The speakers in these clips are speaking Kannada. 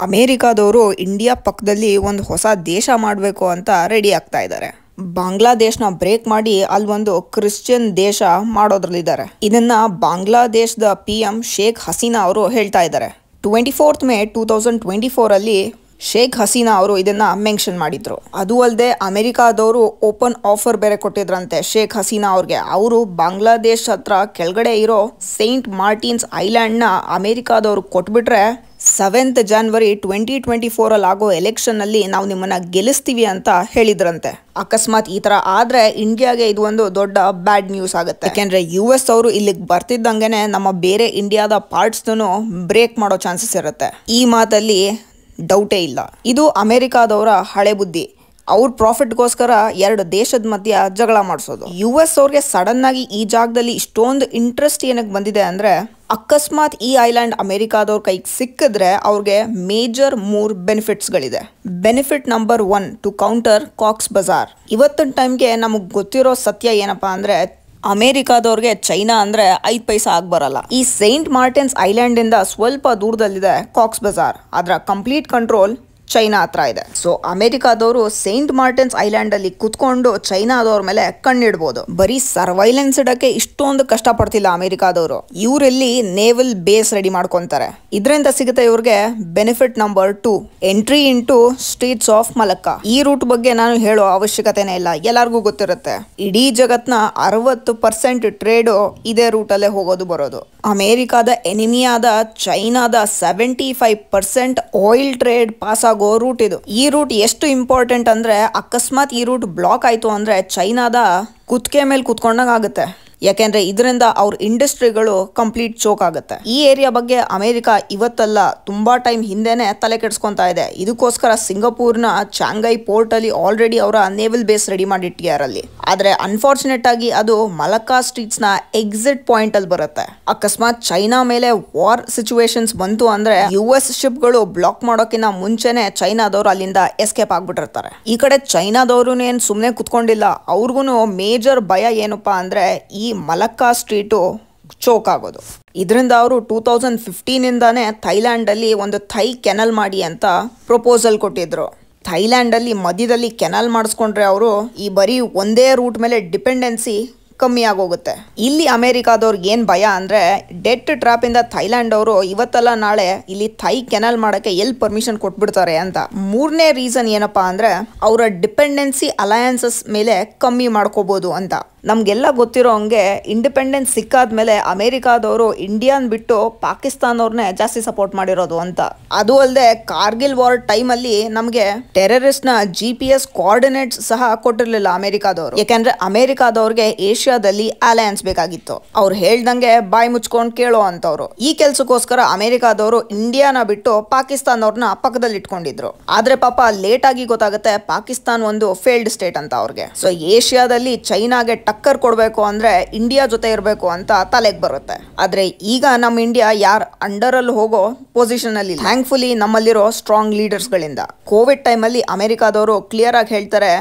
ಅಮೇರಿಕಾದವರು ಇಂಡಿಯಾ ಪಕ್ಕದಲ್ಲಿ ಒಂದು ಹೊಸ ದೇಶ ಮಾಡಬೇಕು ಅಂತ ರೆಡಿ ಆಗ್ತಾ ಇದ್ದಾರೆ. ಬಾಂಗ್ಲಾದೇಶನ ಬ್ರೇಕ್ ಮಾಡಿ ಅಲ್ಲಿ ಒಂದು ಕ್ರಿಶ್ಚಿಯನ್ ದೇಶ ಮಾಡೋದ್ರಲ್ಲಿದ್ದಾರೆ. ಇದನ್ನ ಬಾಂಗ್ಲಾದೇಶದ PM ಶೇಖ್ ಹಸೀನಾ ಅವರು ಹೇಳ್ತಾ ಇದ್ದಾರೆ. 24 ಮೇ 2024 ಅಲ್ಲಿ ಶೇಖ್ ಹಸೀನಾ ಅವರು ಇದನ್ನ ಮೆನ್ಷನ್ ಮಾಡಿದ್ರು. ಅದು ಅಲ್ಲದೆ ಅಮೆರಿಕಾದವರು ಓಪನ್ ಆಫರ್ ಬೇರೆ ಕೊಟ್ಟಿದ್ರಂತೆ ಶೇಖ್ ಹಸೀನಾ ಅವ್ರಿಗೆ. ಅವರು ಬಾಂಗ್ಲಾದೇಶ್ ಹತ್ರ ಕೆಳಗಡೆ ಇರೋ ಸೇಂಟ್ ಮಾರ್ಟಿನ್ಸ್ ಐಲ್ಯಾಂಡ್ ನ ಅಮೆರಿಕಾದವ್ರು ಕೊಟ್ಬಿಟ್ರೆ 7th January 2024 ಅಲ್ಲಿ ಆಗೋ ಎಲೆಕ್ಷನ್ ಅಲ್ಲಿ ನಾವು ನಿಮ್ಮನ್ನ ಗೆಲ್ಲಿಸ್ತೀವಿ ಅಂತ ಹೇಳಿದ್ರಂತೆ. ಅಕಸ್ಮಾತ್ ಈ ತರ ಆದ್ರೆ ಇಂಡಿಯಾಗೆ ಇದು ಒಂದು ದೊಡ್ಡ ಬ್ಯಾಡ್ ನ್ಯೂಸ್ ಆಗುತ್ತೆ. ಯಾಕೆಂದ್ರೆ US ಅವರು ಇಲ್ಲಿಗೆ ಬರ್ತಿದ್ದಂಗೆನೆ ನಮ್ಮ ಬೇರೆ ಇಂಡಿಯಾದ ಪಾರ್ಟ್ಸ್ ಬ್ರೇಕ್ ಮಾಡೋ ಚಾನ್ಸಸ್ ಇರುತ್ತೆ. ಈ ಮಾತಲ್ಲಿ ಡೌಟೇ ಇಲ್ಲ. ಇದು ಅಮೆರಿಕಾದವರ ಹಳೆ ಬುದ್ಧಿ. ಅವ್ರ ಪ್ರಾಫಿಟ್ಗೋಸ್ಕರ ಎರಡು ದೇಶದ ಮಧ್ಯ ಜಗಳ ಮಾಡಿಸೋದು. US ಅವ್ರಿಗೆ ಸಡನ್ ಆಗಿ ಈ ಜಾಗದಲ್ಲಿ ಇಷ್ಟೊಂದು ಇಂಟ್ರೆಸ್ಟ್ ಏನಕ್ಕೆ ಬಂದಿದೆ ಅಂದ್ರೆ, ಅಕಸ್ಮಾತ್ ಈ ಐಲ್ಯಾಂಡ್ ಅಮೆರಿಕಾದವ್ರ ಕೈಗೆ ಸಿಕ್ಕಿದ್ರೆ ಅವ್ರಿಗೆ ಮೇಜರ್ 3 ಬೆನಿಫಿಟ್ಸ್ಗಳಿದೆ. Benefit number 1 to counter Cox's Bazar. ಇವತ್ತಿನ ಟೈಮ್ಗೆ ನಮಗೆ ಗೊತ್ತಿರೋ ಸತ್ಯ ಏನಪ್ಪಾ ಅಂದ್ರೆ, ಅಮೆರಿಕಾದವ್ರಿಗೆ ಚೈನಾ ಅಂದ್ರೆ 5 ಪೈಸಾ ಆಗ್ಬರಲ್ಲ. ಈ ಸೇಂಟ್ ಮಾರ್ಟಿನ್ಸ್ ಐಲ್ಯಾಂಡ್ ಇಂದ ಸ್ವಲ್ಪ ದೂರದಲ್ಲಿದೆ ಕಾಕ್ಸ್ ಬಜಾರ್. ಅದರ ಕಂಪ್ಲೀಟ್ ಕಂಟ್ರೋಲ್ ಚೈನಾ ಹತ್ರ ಇದೆ. ಸೊ ಅಮೆರಿಕಾದವರು ಸೇಂಟ್ ಮಾರ್ಟಿನ್ಸ್ ಐಲ್ಯಾಂಡ್ ಅಲ್ಲಿ ಕುತ್ಕೊಂಡು ಚೈನಾದವ್ರ ಮೇಲೆ ಕಣ್ಣಿಡ್ಬೋದು. ಬರೀ ಸರ್ವೈಲೆನ್ಸ್ ಇಡಕ್ಕೆ ಇಷ್ಟೊಂದು ಕಷ್ಟ ಪಡ್ತಿಲ್ಲ ಅಮೆರಿಕಾದವರು. ಇವರಲ್ಲಿ ನೇವಲ್ ಬೇಸ್ ರೆಡಿ ಮಾಡ್ಕೊಂತಾರೆ. ಇದರಿಂದ ಸಿಗುತ್ತೆ ಇವ್ರಿಗೆ benefit number 2 entry into streets of ಮಲಕ್ಕಾ. ಈ ರೂಟ್ ಬಗ್ಗೆ ನಾನು ಹೇಳೋ ಅವಶ್ಯಕತೆನೇ ಇಲ್ಲ, ಎಲ್ಲರಿಗೂ ಗೊತ್ತಿರುತ್ತೆ. ಇಡೀ ಜಗತ್ನ 60% ಟ್ರೇಡು ಇದೇ ರೂಟ್ ಅಲ್ಲೇ ಹೋಗೋದು ಬರೋದು. ಅಮೆರಿಕಾದ ಎನಿಮಿಯಾದ ಚೈನಾದ 75% ಆಯಿಲ್ ಟ್ರೇಡ್ ಪಾಸ್ ಆಗೋ ರೂಟ್ ಇದು. ಈ ರೂಟ್ ಎಷ್ಟು ಇಂಪಾರ್ಟೆಂಟ್ ಅಂದ್ರೆ, ಅಕಸ್ಮಾತ್ ಈ ರೂಟ್ ಬ್ಲಾಕ್ ಆಯ್ತು ಅಂದ್ರೆ ಚೈನಾದ ಕುತ್ತಿಗೆ ಮೇಲೆ ಕುತ್ಕೊಂಡಂಗ ಆಗುತ್ತೆ. ಯಾಕೆಂದ್ರೆ ಇದರಿಂದ ಅವ್ರ ಇಂಡಸ್ಟ್ರಿಗಳು ಕಂಪ್ಲೀಟ್ ಚೋಕ್ ಆಗುತ್ತೆ. ಈ ಏರಿಯಾ ಬಗ್ಗೆ ಅಮೆರಿಕ ಇವತ್ತಲ್ಲ, ತುಂಬಾ ಟೈಮ್ ಹಿಂದೆನೆ ತಲೆ ಕೆಡಿಸ್ಕೊಂತಾ ಇದೆ. ಇದಕ್ಕೋಸ್ಕರ ಸಿಂಗಾಪುರ್ನ ಚಾಂಗೈ ಪೋರ್ಟ್ ಅಲ್ಲಿ ಆಲ್ರೆಡಿ ಅವರ ನೇವಲ್ ಬೇಸ್ ರೆಡಿ ಮಾಡಿಟ್ಟಿದ್ದಾರೆ ಅಲ್ಲಿ. ಆದ್ರೆ ಅನ್ಫಾರ್ಚುನೇಟ್ ಆಗಿ ಅದು ಮಲಕ್ಕಾ ಸ್ಟ್ರೀಟ್ಸ್ ನ ಎಕ್ಸಿಟ್ ಪಾಯಿಂಟ್ ಅಲ್ಲಿ ಬರುತ್ತೆ. ಅಕಸ್ಮಾತ್ ಚೈನಾ ಮೇಲೆ ವಾರ್ ಸಿಚುವೇಶನ್ಸ್ ಬಂತು ಅಂದ್ರೆ US ಶಿಪ್ ಗಳು ಬ್ಲಾಕ್ ಮಾಡೋಕಿನ್ನ ಮುಂಚೆನೆ ಚೈನಾದವರು ಅಲ್ಲಿಂದ ಎಸ್ಕೇಪ್ ಆಗ್ಬಿಟ್ಟಿರ್ತಾರೆ. ಈ ಕಡೆ ಚೈನಾದವರು ಏನ್ ಸುಮ್ನೆ ಕುತ್ಕೊಂಡಿಲ್ಲ. ಅವ್ರಿಗೂ ಮೇಜರ್ ಭಯ ಏನಪ್ಪಾ ಅಂದ್ರೆ, ಈ ಮಲಕ್ಕಾ ಸ್ಟ್ರೀಟು ಚೋಕ್ ಆಗೋದು. ಇದರಿಂದ ಅವರು 2015 ಇಂದಾನೆ ಥೈಲ್ಯಾಂಡ್ ಅಲ್ಲಿ ಒಂದು ಥೈ ಕೆನಲ್ ಮಾಡಿ ಅಂತ ಪ್ರಪೋಸಲ್ ಕೊಟ್ಟಿದ್ರು. ಥೈಲ್ಯಾಂಡ್ ಅಲ್ಲಿ ಮಧ್ಯದಲ್ಲಿ ಕೆನಲ್ ಮಾಡಿಸ್ಕೊಂಡ್ರೆ ಅವರು ಈ ಬರೀ ಒಂದೇ ರೂಟ್ ಮೇಲೆ ಡಿಪೆಂಡೆನ್ಸಿ ಕಮ್ಮಿ ಆಗೋಗುತ್ತೆ. ಇಲ್ಲಿ ಅಮೆರಿಕಾದವ್ರಿಗೆ ಏನ್ ಭಯ ಅಂದ್ರೆ, ಡೆಟ್ ಟ್ರಾಪ್ ಇಂದ ಥೈಲ್ಯಾಂಡ್ ಅವರು ಇವತ್ತಲ್ಲ ನಾಳೆ ಇಲ್ಲಿ ಥೈ ಕೆನಲ್ ಮಾಡಕ್ಕೆ ಎಲ್ಲಿ ಪರ್ಮಿಷನ್ ಕೊಟ್ಬಿಡ್ತಾರೆ ಅಂತ. 3ನೇ ರೀಸನ್ ಏನಪ್ಪಾ ಅಂದ್ರೆ, ಅವರ ಡಿಪೆಂಡೆನ್ಸಿ ಅಲಯನ್ಸಸ್ ಮೇಲೆ ಕಮ್ಮಿ ಮಾಡ್ಕೋಬಹುದು ಅಂತ. ನಮ್ಗೆಲ್ಲ ಗೊತ್ತಿರೋ ಹಂಗೆ ಇಂಡಿಪೆಂಡೆನ್ಸ್ ಸಿಕ್ಕಾದ್ಮೇಲೆ ಅಮೆರಿಕಾದವರು ಇಂಡಿಯಾನ್ ಬಿಟ್ಟು ಪಾಕಿಸ್ತಾನವ್ರನ್ನೇ ಜಾಸ್ತಿ ಸಪೋರ್ಟ್ ಮಾಡಿರೋದು ಅಂತ. ಅದು ಅಲ್ಲದೆ ಕಾರ್ಗಿಲ್ ವಾರ್ ಟೈಮ್ ಅಲ್ಲಿ ನಮ್ಗೆ ಟೆರರಿಸ್ಟ್ ನ GPS ಕೋಆರ್ಡಿನೇಟ್ಸ್ ಸಹ ಕೊಟ್ಟಿರ್ಲಿಲ್ಲ ಅಮೆರಿಕಾದವರು. ಯಾಕಂದ್ರೆ ಅಮೆರಿಕಾದವ್ರಿಗೆ ಏಷ್ಯಾದಲ್ಲಿ ಅಲಯನ್ಸ್ ಬೇಕಾಗಿತ್ತು. ಅವ್ರು ಹೇಳ್ದಂಗೆ ಬಾಯಿ ಮುಚ್ಕೊಂಡು ಕೇಳೋ ಅಂತವ್ರು. ಈ ಕೆಲ್ಸಕ್ಕೋಸ್ಕರ ಅಮೆರಿಕಾದವರು ಇಂಡಿಯಾನ ಬಿಟ್ಟು ಪಾಕಿಸ್ತಾನವ್ರನ್ನ ಪಕ್ಕದಲ್ಲಿ ಇಟ್ಕೊಂಡಿದ್ರು. ಆದ್ರೆ ಪಾಪ ಲೇಟ್ ಆಗಿ ಗೊತ್ತಾಗುತ್ತೆ ಪಾಕಿಸ್ತಾನ್ ಒಂದು ಫೇಲ್ಡ್ ಸ್ಟೇಟ್ ಅಂತ ಅವ್ರಿಗೆ. ಸೊ ಏಷ್ಯಾದಲ್ಲಿ ಚೈನಾಗೆ ಟಕ್ಕರ್ ಕೊಡ್ಬೇಕು ಅಂದ್ರೆ ಇಂಡಿಯಾ ಜೊತೆ ಇರಬೇಕು ಅಂತ ತಲೆಗೆ ಬರುತ್ತೆ. ಆದ್ರೆ ಈಗ ನಮ್ಮ ಇಂಡಿಯಾ ಯಾರ ಅಂಡರ್ ಅಲ್ಲಿ ಹೋಗೋ ಪೊಸಿಷನ್ ಅಲ್ಲಿ. ಥ್ಯಾಂಕ್ಫುಲಿ ನಮ್ಮಲ್ಲಿರೋ ಸ್ಟ್ರಾಂಗ್ ಲೀಡರ್ಸ್ ಗಳಿಂದ. ಕೋವಿಡ್ ಟೈಮ್ ಅಲ್ಲಿ ಅಮೆರಿಕಾದವರು ಕ್ಲಿಯರ್ ಆಗಿ ಹೇಳ್ತಾರೆ,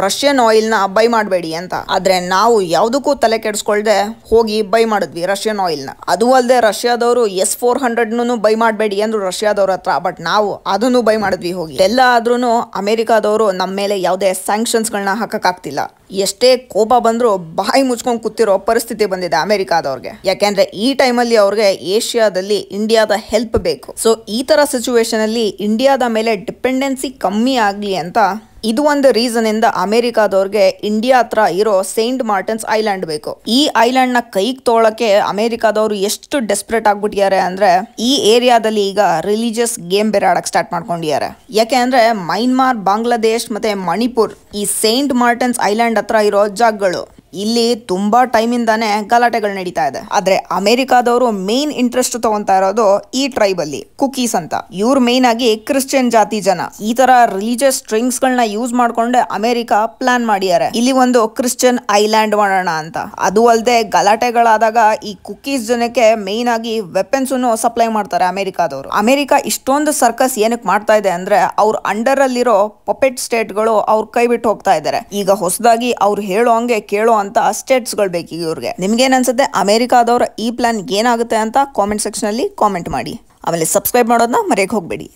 ರಷ್ಯನ್ ಆಯಿಲ್ ನ ಬೈ ಮಾಡಬೇಡಿ ಅಂತ. ಆದ್ರೆ ನಾವು ಯಾವುದಕ್ಕೂ ತಲೆ ಕೆಡಿಸ್ಕೊಳ್ದೆ ಹೋಗಿ ಬೈ ಮಾಡಿದ್ವಿ ರಷ್ಯನ್ ಆಯಿಲ್ ನ. ಅದು ಅಲ್ಲದೆ ರಷ್ಯಾದವರು S-400 ಬೈ ಮಾಡಬೇಡಿ ಅಂದ್ರು ರಷ್ಯಾದವ್ರ ಹತ್ರ. ಬಟ್ ನಾವು ಅದನ್ನು ಬೈ ಮಾಡಿದ್ವಿ ಹೋಗಿ. ಎಲ್ಲ ಆದ್ರೂ ಅಮೆರಿಕಾದವರು ನಮ್ಮ ಮೇಲೆ ಯಾವುದೇ ಸ್ಯಾಂಕ್ಷನ್ಸ್ ಗಳನ್ನ ಹಾಕಕ್ಕಾಗ್ತಿಲ್ಲ. ಎಷ್ಟೇ ಕೋಪ ಬಂದ್ರು ಬಾಯಿ ಮುಚ್ಕೊಂಡು ಕೂತಿರೋ ಪರಿಸ್ಥಿತಿ ಬಂದಿದೆ ಅಮೆರಿಕಾದವ್ರಿಗೆ. ಯಾಕೆಂದ್ರೆ ಈ ಟೈಮಲ್ಲಿ ಅವ್ರಿಗೆ ಏಷ್ಯಾದಲ್ಲಿ ಇಂಡಿಯಾದ ಹೆಲ್ಪ್ ಬೇಕು. ಸೊ ಈ ತರ ಸಿಚುವೇಶನ್ ಅಲ್ಲಿ ಇಂಡಿಯಾದ ಮೇಲೆ ಡಿಪೆಂಡೆನ್ಸಿ ಕಮ್ಮಿ ಆಗ್ಲಿ ಅಂತ ಇದು ಒಂದು ರೀಸನ್ ಇಂದ ಅಮೆರಿಕಾದವ್ರಿಗೆ ಇಂಡಿಯಾ ಹತ್ರ ಇರೋ ಸೇಂಟ್ ಮಾರ್ಟಿನ್ಸ್ ಐಲ್ಯಾಂಡ್ ಬೇಕು. ಈ ಐಲ್ಯಾಂಡ್ ನ ಕೈಗೆ ತೊಗೊಳಕ್ಕೆ ಅಮೆರಿಕಾದವರು ಎಷ್ಟು ಡೆಸ್ಪರೇಟ್ ಆಗ್ಬಿಟ್ಟಿದ್ದಾರೆ ಅಂದ್ರೆ, ಈ ಏರಿಯಾದಲ್ಲಿ ಈಗ ರಿಲಿಜಿಯಸ್ ಗೇಮ್ ಬೇರೆ ಆಡಕ್ ಸ್ಟಾರ್ಟ್ ಮಾಡ್ಕೊಂಡಿದ್ದಾರೆ. ಯಾಕೆ ಅಂದ್ರೆ ಮೈನ್ಮಾರ್, ಬಾಂಗ್ಲಾದೇಶ್ ಮತ್ತೆ ಮಣಿಪುರ್ ಈ ಸೇಂಟ್ ಮಾರ್ಟಿನ್ಸ್ ಐಲ್ಯಾಂಡ್ ಹತ್ರ ಇರೋ ಜಾಗಗಳು. ಇಲ್ಲಿ ತುಂಬಾ ಟೈಮ್ ಇಂದಾನೆ ಗಲಾಟೆಗಳು ನಡೀತಾ ಇದೆ. ಆದ್ರೆ ಅಮೆರಿಕಾದವರು ಮೇನ್ ಇಂಟ್ರೆಸ್ಟ್ ತಗೊಂತಾ ಇರೋದು ಈ ಟ್ರೈಬ್ ಅಲ್ಲಿ, ಕುಕೀಸ್ ಅಂತ. ಇವ್ರು ಮೇನ್ ಆಗಿ ಕ್ರಿಶ್ಚಿಯನ್ ಜಾತಿ ಜನ. ಈ ತರ ರಿಲಿಜಿಯಸ್ ಸ್ಟ್ರಿಂಗ್ಸ್ ಗಳನ್ನ ಯೂಸ್ ಮಾಡ್ಕೊಂಡೆ ಅಮೆರಿಕ ಪ್ಲಾನ್ ಮಾಡಿದ್ದಾರೆ, ಇಲ್ಲಿ ಒಂದು ಕ್ರಿಶ್ಚಿಯನ್ ಐಲ್ಯಾಂಡ್ ಮಾಡೋಣ ಅಂತ. ಅದು ಅಲ್ಲದೆ ಗಲಾಟೆಗಳಾದಾಗ ಈ ಕುಕೀಸ್ ಜನಕ್ಕೆ ಮೇನ್ ಆಗಿ ವೆಪನ್ಸ್ ಸಪ್ಲೈ ಮಾಡ್ತಾರೆ ಅಮೆರಿಕಾದವರು. ಅಮೆರಿಕ ಇಷ್ಟೊಂದು ಸರ್ಕಸ್ ಏನಕ್ಕೆ ಮಾಡ್ತಾ ಇದೆ ಅಂದ್ರೆ, ಅವ್ರ ಅಂಡರ್ ಅಲ್ಲಿರೋ ಪಪೆಟ್ ಸ್ಟೇಟ್ ಗಳು ಅವ್ರ ಕೈ ಬಿಟ್ಟು ಹೋಗ್ತಾ ಇದ್ದಾರೆ. ಈಗ ಹೊಸದಾಗಿ ಅವ್ರು ಹೇಳೋ ಹಂಗೆ ಕೇಳೋ ಅಂತ ಸ್ಟೇಟ್ಸ್ ಗಳು ಬೇಕೀಗ ಇವ್ರಿಗೆ. ನಿಮ್ಗೇನ್ ಅನ್ಸುತ್ತೆ ಅಮೆರಿಕಾದವರ ಈ ಪ್ಲಾನ್ ಏನಾಗುತ್ತೆ ಅಂತ ಕಾಮೆಂಟ್ ಸೆಕ್ಷನ್ ಅಲ್ಲಿ ಕಾಮೆಂಟ್ ಮಾಡಿ. ಆಮೇಲೆ ಸಬ್ಸ್ಕ್ರೈಬ್ ಮಾಡೋದನ್ನ ಮರೆಯಕ್ಕೆ ಹೋಗ್ಬೇಡಿ.